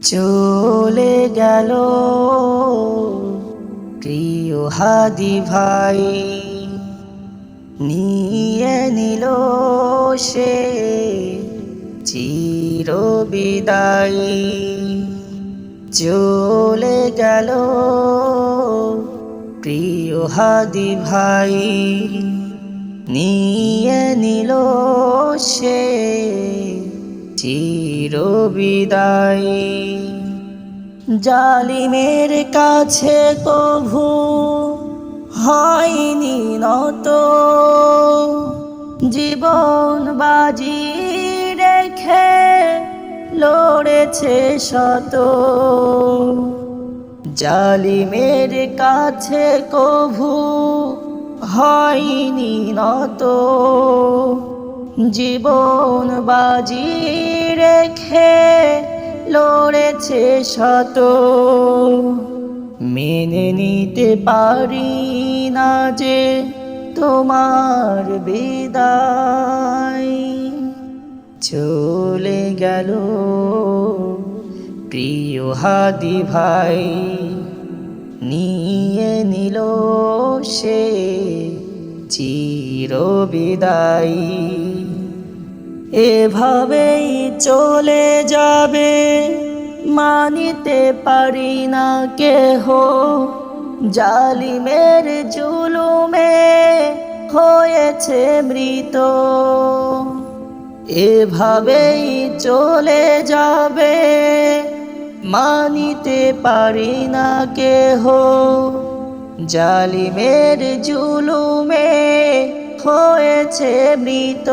চলে গেল প্রিয় হাদি ভাই, নিয়ে নিল সে চির বিদায়। চলে গেল প্রিয় হাদি ভাই, নিয়ে নিল সে চির বিদায়। জালিমের কাছে কভু হয়নি নত, জীবন বাজি রেখে লড়েছে শত। জালিমের কাছে কভু হয়নি নত, জীবন বাজি রেখে লড়েছে শত। মেনে নিতে পারি না যে তোমার বিদায়। চলে গেল প্রিয় হাদি ভাই, নিয়ে নিল সে চির বিদায়। এভাবেই চলে যাবে মানিতে পারি না কেহ, জালিমের জুলুমে হয়েছে মৃত। এভাবেই চলে যাবে মানিতে পারি না কেহ, জালিমের জুলুমে হয়েছে মৃত।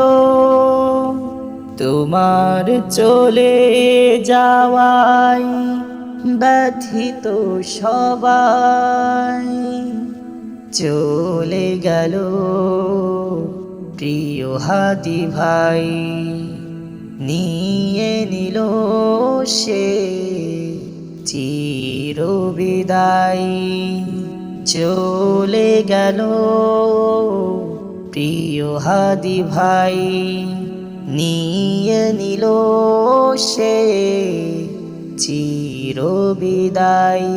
তোমার চলে যাওয়ায় ব্যথিত সবাই। চলে গেল প্রিয় হাদি ভাই, নিয়ে নিল সে চির বিদায়। চলে গেল প্রিয় হাদি ভাই, নিয়ে নিল সে চির বিদায়।